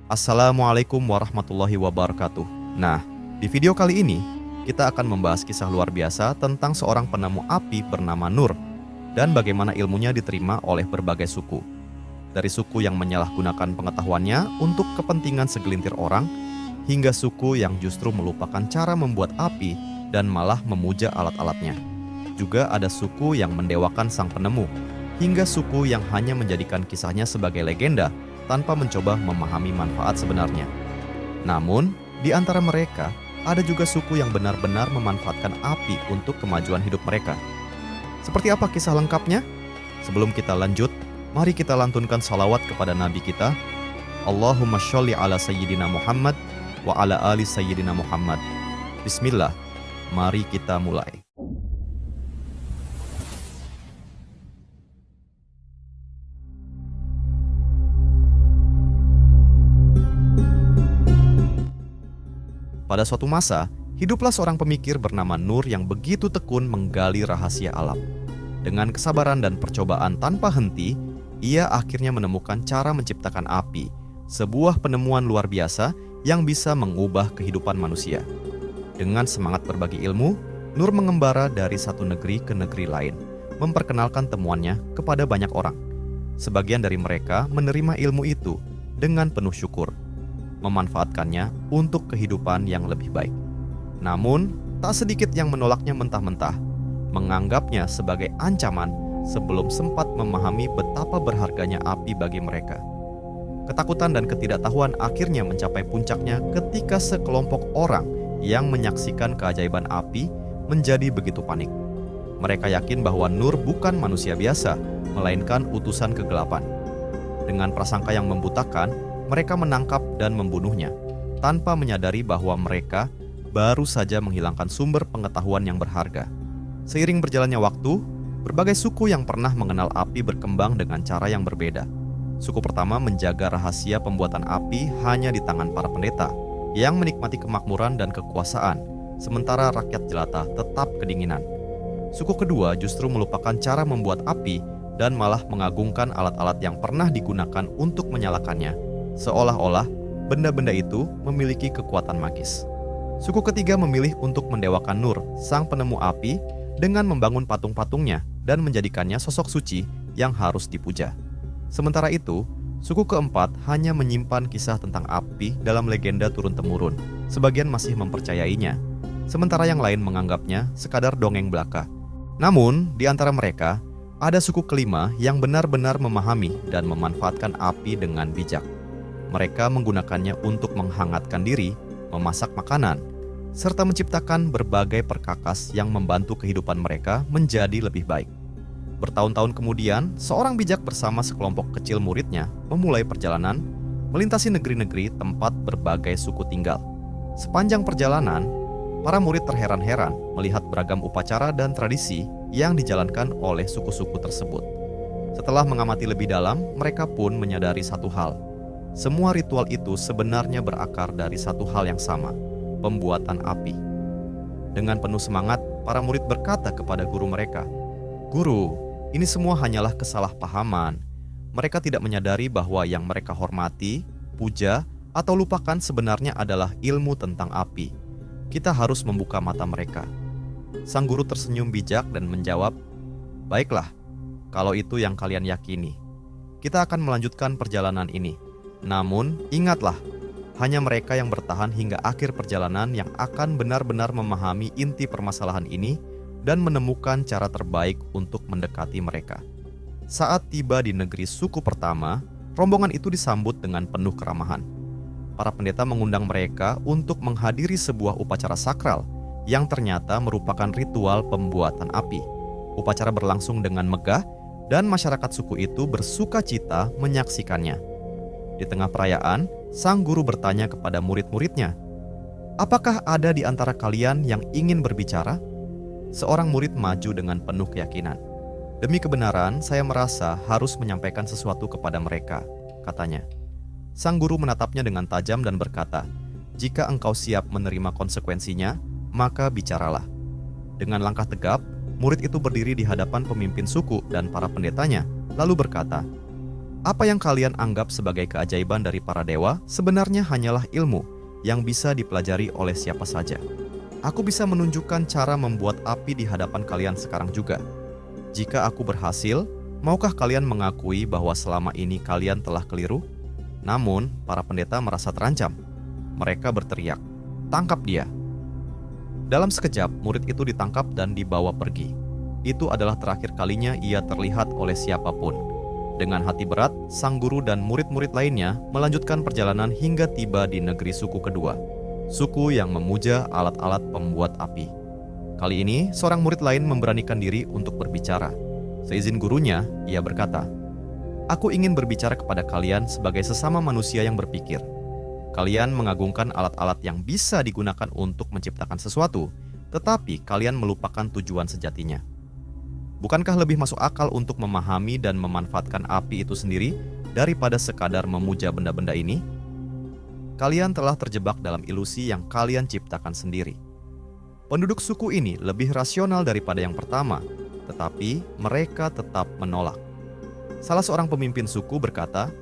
Assalamualaikum warahmatullahi wabarakatuh. Nah, di video kali ini kita akan membahas kisah luar biasa tentang seorang penemu api bernama Nur dan bagaimana ilmunya diterima oleh berbagai suku. Dari suku yang menyalahgunakan pengetahuannya untuk kepentingan segelintir orang, hingga suku yang justru melupakan cara membuat api dan malah memuja alat-alatnya. Juga ada suku yang mendewakan sang penemu, hingga suku yang hanya menjadikan kisahnya sebagai legenda tanpa mencoba memahami manfaat sebenarnya. Namun, di antara mereka, ada juga suku yang benar-benar memanfaatkan api untuk kemajuan hidup mereka. Seperti apa kisah lengkapnya? Sebelum kita lanjut, mari kita lantunkan salawat kepada Nabi kita. Allahumma sholli ala Sayyidina Muhammad wa ala ali Sayyidina Muhammad. Bismillah, mari kita mulai. Pada suatu masa, hiduplah seorang pemikir bernama Nur yang begitu tekun menggali rahasia alam. Dengan kesabaran dan percobaan tanpa henti, ia akhirnya menemukan cara menciptakan api, sebuah penemuan luar biasa yang bisa mengubah kehidupan manusia. Dengan semangat berbagi ilmu, Nur mengembara dari satu negeri ke negeri lain, memperkenalkan temuannya kepada banyak orang. Sebagian dari mereka menerima ilmu itu dengan penuh syukur, memanfaatkannya untuk kehidupan yang lebih baik. Namun, tak sedikit yang menolaknya mentah-mentah, menganggapnya sebagai ancaman sebelum sempat memahami betapa berharganya api bagi mereka. Ketakutan dan ketidaktahuan akhirnya mencapai puncaknya ketika sekelompok orang yang menyaksikan keajaiban api menjadi begitu panik. Mereka yakin bahwa Nur bukan manusia biasa, melainkan utusan kegelapan. Dengan prasangka yang membutakan, mereka menangkap dan membunuhnya, tanpa menyadari bahwa mereka baru saja menghilangkan sumber pengetahuan yang berharga. Seiring berjalannya waktu, berbagai suku yang pernah mengenal api berkembang dengan cara yang berbeda. Suku pertama menjaga rahasia pembuatan api hanya di tangan para pendeta, yang menikmati kemakmuran dan kekuasaan, sementara rakyat jelata tetap kedinginan. Suku kedua justru melupakan cara membuat api dan malah mengagungkan alat-alat yang pernah digunakan untuk menyalakannya, seolah-olah benda-benda itu memiliki kekuatan magis. Suku ketiga memilih untuk mendewakan Nur, sang penemu api, dengan membangun patung-patungnya dan menjadikannya sosok suci yang harus dipuja. Sementara itu, suku keempat hanya menyimpan kisah tentang api dalam legenda turun-temurun. Sebagian masih mempercayainya, sementara yang lain menganggapnya sekadar dongeng belaka. Namun, di antara mereka, ada suku kelima yang benar-benar memahami dan memanfaatkan api dengan bijak. Mereka menggunakannya untuk menghangatkan diri, memasak makanan, serta menciptakan berbagai perkakas yang membantu kehidupan mereka menjadi lebih baik. Bertahun-tahun kemudian, seorang bijak bersama sekelompok kecil muridnya memulai perjalanan melintasi negeri-negeri tempat berbagai suku tinggal. Sepanjang perjalanan, para murid terheran-heran melihat beragam upacara dan tradisi yang dijalankan oleh suku-suku tersebut. Setelah mengamati lebih dalam, mereka pun menyadari satu hal. Semua ritual itu sebenarnya berakar dari satu hal yang sama, pembuatan api. Dengan penuh semangat, para murid berkata kepada guru mereka, "Guru, ini semua hanyalah kesalahpahaman. Mereka tidak menyadari bahwa yang mereka hormati, puja, atau lupakan sebenarnya adalah ilmu tentang api. Kita harus membuka mata mereka." Sang guru tersenyum bijak dan menjawab, "Baiklah, kalau itu yang kalian yakini. Kita akan melanjutkan perjalanan ini. Namun, ingatlah, hanya mereka yang bertahan hingga akhir perjalanan yang akan benar-benar memahami inti permasalahan ini dan menemukan cara terbaik untuk mendekati mereka." Saat tiba di negeri suku pertama, rombongan itu disambut dengan penuh keramahan. Para pendeta mengundang mereka untuk menghadiri sebuah upacara sakral yang ternyata merupakan ritual pembuatan api. Upacara berlangsung dengan megah dan masyarakat suku itu bersuka cita menyaksikannya. Di tengah perayaan, sang guru bertanya kepada murid-muridnya, "Apakah ada di antara kalian yang ingin berbicara?" Seorang murid maju dengan penuh keyakinan. "Demi kebenaran, saya merasa harus menyampaikan sesuatu kepada mereka," katanya. Sang guru menatapnya dengan tajam dan berkata, "Jika engkau siap menerima konsekuensinya, maka bicaralah." Dengan langkah tegap, murid itu berdiri di hadapan pemimpin suku dan para pendetanya, lalu berkata, Apa yang kalian anggap sebagai keajaiban dari para dewa sebenarnya hanyalah ilmu yang bisa dipelajari oleh siapa saja. Aku bisa menunjukkan cara membuat api di hadapan kalian sekarang juga. Jika aku berhasil, maukah kalian mengakui bahwa selama ini kalian telah keliru?" Namun, para pendeta merasa terancam. Mereka berteriak, "Tangkap dia!" Dalam sekejap, murid itu ditangkap dan dibawa pergi. Itu adalah terakhir kalinya ia terlihat oleh siapapun. Dengan hati berat, sang guru dan murid-murid lainnya melanjutkan perjalanan hingga tiba di negeri suku kedua, suku yang memuja alat-alat pembuat api. Kali ini, seorang murid lain memberanikan diri untuk berbicara. Seizin gurunya, ia berkata, "Aku ingin berbicara kepada kalian sebagai sesama manusia yang berpikir. Kalian mengagungkan alat-alat yang bisa digunakan untuk menciptakan sesuatu, tetapi kalian melupakan tujuan sejatinya. Bukankah lebih masuk akal untuk memahami dan memanfaatkan api itu sendiri daripada sekadar memuja benda-benda ini? Kalian telah terjebak dalam ilusi yang kalian ciptakan sendiri." Penduduk suku ini lebih rasional daripada yang pertama, tetapi mereka tetap menolak. Salah seorang pemimpin suku berkata,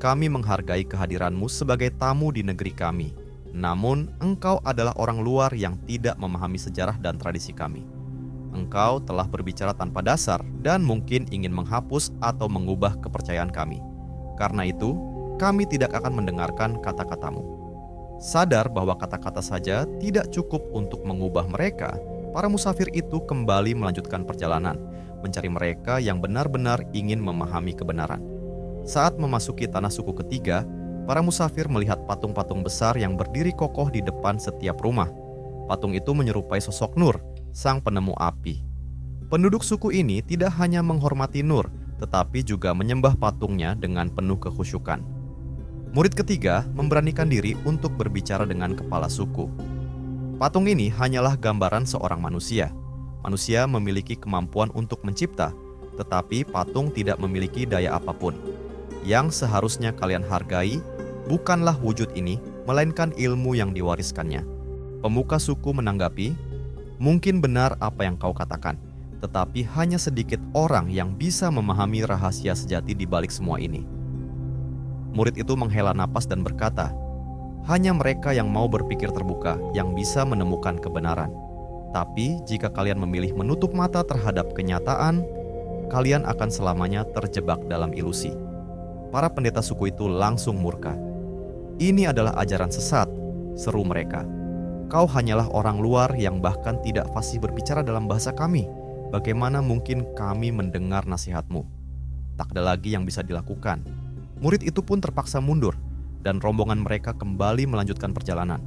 "Kami menghargai kehadiranmu sebagai tamu di negeri kami, namun engkau adalah orang luar yang tidak memahami sejarah dan tradisi kami. Engkau telah berbicara tanpa dasar dan mungkin ingin menghapus atau mengubah kepercayaan kami. Karena itu, kami tidak akan mendengarkan kata-katamu." Sadar bahwa kata-kata saja tidak cukup untuk mengubah mereka, para musafir itu kembali melanjutkan perjalanan, mencari mereka yang benar-benar ingin memahami kebenaran. Saat memasuki tanah suku ketiga, para musafir melihat patung-patung besar yang berdiri kokoh di depan setiap rumah. Patung itu menyerupai sosok Nur, sang penemu api. Penduduk suku ini tidak hanya menghormati Nur, tetapi juga menyembah patungnya dengan penuh kekhusyukan. Murid ketiga memberanikan diri untuk berbicara dengan kepala suku. Patung ini hanyalah gambaran seorang manusia. Manusia memiliki kemampuan untuk mencipta, tetapi patung tidak memiliki daya apapun. Yang seharusnya kalian hargai bukanlah wujud ini, melainkan ilmu yang diwariskannya. Pemuka suku menanggapi, "Mungkin benar apa yang kau katakan, tetapi hanya sedikit orang yang bisa memahami rahasia sejati di balik semua ini." Murid itu menghela napas dan berkata, "Hanya mereka yang mau berpikir terbuka yang bisa menemukan kebenaran. Tapi jika kalian memilih menutup mata terhadap kenyataan, kalian akan selamanya terjebak dalam ilusi." Para pendeta suku itu langsung murka. "Ini adalah ajaran sesat," seru mereka. "Kau hanyalah orang luar yang bahkan tidak fasih berbicara dalam bahasa kami. Bagaimana mungkin kami mendengar nasihatmu?" Tak ada lagi yang bisa dilakukan. Murid itu pun terpaksa mundur, dan rombongan mereka kembali melanjutkan perjalanan.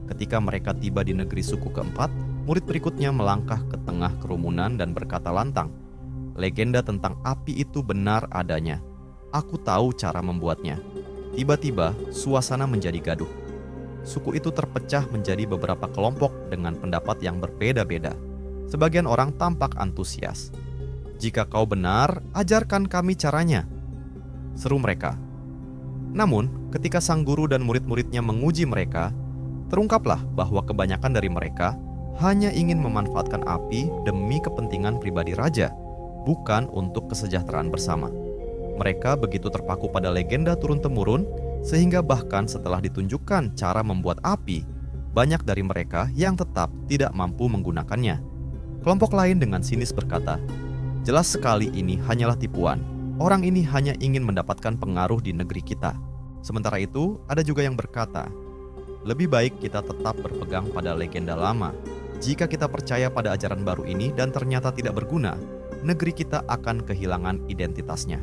Ketika mereka tiba di negeri suku keempat, murid berikutnya melangkah ke tengah kerumunan dan berkata lantang, "Legenda tentang api itu benar adanya. Aku tahu cara membuatnya." Tiba-tiba, suasana menjadi gaduh. Suku itu terpecah menjadi beberapa kelompok dengan pendapat yang berbeda-beda. Sebagian orang tampak antusias. "Jika kau benar, ajarkan kami caranya," seru mereka. Namun, ketika sang guru dan murid-muridnya menguji mereka, terungkaplah bahwa kebanyakan dari mereka hanya ingin memanfaatkan api demi kepentingan pribadi raja, bukan untuk kesejahteraan bersama. Mereka begitu terpaku pada legenda turun-temurun, sehingga bahkan setelah ditunjukkan cara membuat api, banyak dari mereka yang tetap tidak mampu menggunakannya. Kelompok lain dengan sinis berkata, "Jelas sekali ini hanyalah tipuan. Orang ini hanya ingin mendapatkan pengaruh di negeri kita." Sementara itu, ada juga yang berkata, "Lebih baik kita tetap berpegang pada legenda lama. Jika kita percaya pada ajaran baru ini dan ternyata tidak berguna, negeri kita akan kehilangan identitasnya."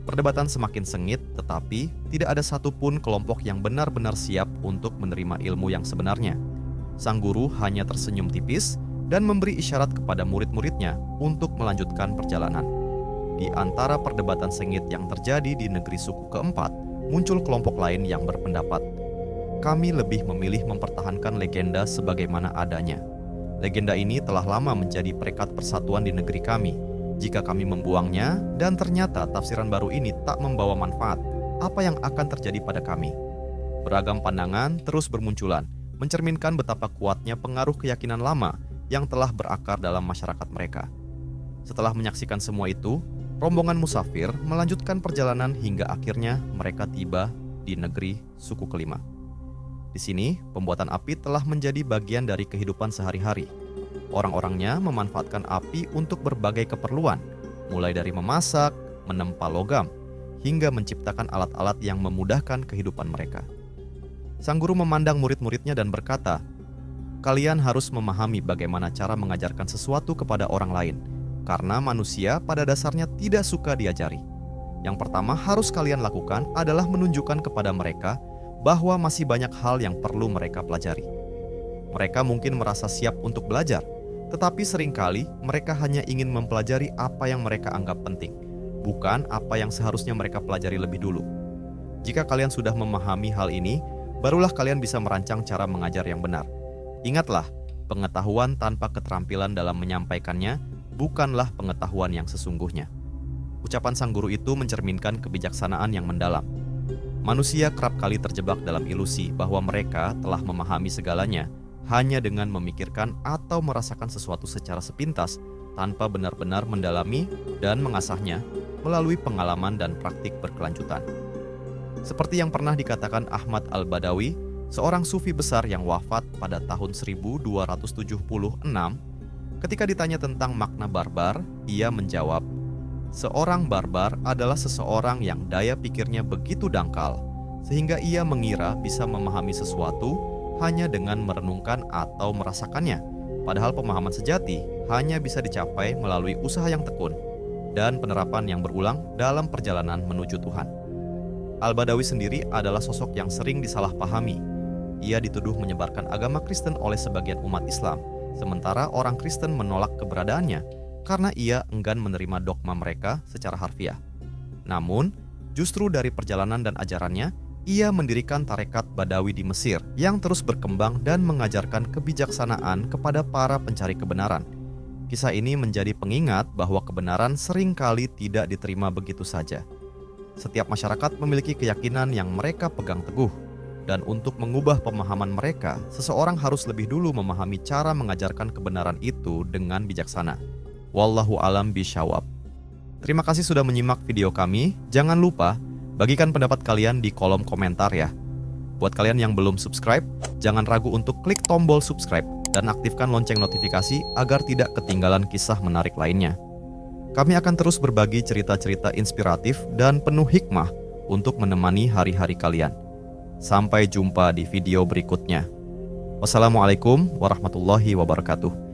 Perdebatan semakin sengit, tetapi tidak ada satupun kelompok yang benar-benar siap untuk menerima ilmu yang sebenarnya. Sang guru hanya tersenyum tipis dan memberi isyarat kepada murid-muridnya untuk melanjutkan perjalanan. Di antara perdebatan sengit yang terjadi di negeri suku keempat, muncul kelompok lain yang berpendapat, "Kami lebih memilih mempertahankan legenda sebagaimana adanya. Legenda ini telah lama menjadi perekat persatuan di negeri kami. Jika kami membuangnya dan ternyata tafsiran baru ini tak membawa manfaat, apa yang akan terjadi pada kami?" Beragam pandangan terus bermunculan, mencerminkan betapa kuatnya pengaruh keyakinan lama yang telah berakar dalam masyarakat mereka. Setelah menyaksikan semua itu, rombongan musafir melanjutkan perjalanan hingga akhirnya mereka tiba di negeri suku kelima. Di sini, pembuatan api telah menjadi bagian dari kehidupan sehari-hari. Orang-orangnya memanfaatkan api untuk berbagai keperluan, mulai dari memasak, menempa logam, hingga menciptakan alat-alat yang memudahkan kehidupan mereka. Sang guru memandang murid-muridnya dan berkata, "Kalian harus memahami bagaimana cara mengajarkan sesuatu kepada orang lain, karena manusia pada dasarnya tidak suka diajari. Yang pertama harus kalian lakukan adalah menunjukkan kepada mereka bahwa masih banyak hal yang perlu mereka pelajari. Mereka mungkin merasa siap untuk belajar, tetapi seringkali mereka hanya ingin mempelajari apa yang mereka anggap penting, bukan apa yang seharusnya mereka pelajari lebih dulu. Jika kalian sudah memahami hal ini, barulah kalian bisa merancang cara mengajar yang benar. Ingatlah, pengetahuan tanpa keterampilan dalam menyampaikannya bukanlah pengetahuan yang sesungguhnya." Ucapan sang guru itu mencerminkan kebijaksanaan yang mendalam. Manusia kerap kali terjebak dalam ilusi bahwa mereka telah memahami segalanya hanya dengan memikirkan atau merasakan sesuatu secara sepintas tanpa benar-benar mendalami dan mengasahnya melalui pengalaman dan praktik berkelanjutan. Seperti yang pernah dikatakan Ahmad Al-Badawi, seorang sufi besar yang wafat pada tahun 1276, ketika ditanya tentang makna barbar, ia menjawab, "Seorang barbar adalah seseorang yang daya pikirnya begitu dangkal, sehingga ia mengira bisa memahami sesuatu hanya dengan merenungkan atau merasakannya, padahal pemahaman sejati hanya bisa dicapai melalui usaha yang tekun dan penerapan yang berulang dalam perjalanan menuju Tuhan." Al-Badawi sendiri adalah sosok yang sering disalahpahami. Ia dituduh menyebarkan agama Kristen oleh sebagian umat Islam, sementara orang Kristen menolak keberadaannya karena ia enggan menerima dogma mereka secara harfiah. Namun, justru dari perjalanan dan ajarannya, ia mendirikan tarekat Badawi di Mesir yang terus berkembang dan mengajarkan kebijaksanaan kepada para pencari kebenaran. Kisah ini menjadi pengingat bahwa kebenaran seringkali tidak diterima begitu saja. Setiap masyarakat memiliki keyakinan yang mereka pegang teguh, dan untuk mengubah pemahaman mereka, seseorang harus lebih dulu memahami cara mengajarkan kebenaran itu dengan bijaksana. Wallahu alam bisyawab. Terima kasih sudah menyimak video kami. Jangan lupa bagikan pendapat kalian di kolom komentar ya. Buat kalian yang belum subscribe, jangan ragu untuk klik tombol subscribe dan aktifkan lonceng notifikasi agar tidak ketinggalan kisah menarik lainnya. Kami akan terus berbagi cerita-cerita inspiratif dan penuh hikmah untuk menemani hari-hari kalian. Sampai jumpa di video berikutnya. Wassalamualaikum warahmatullahi wabarakatuh.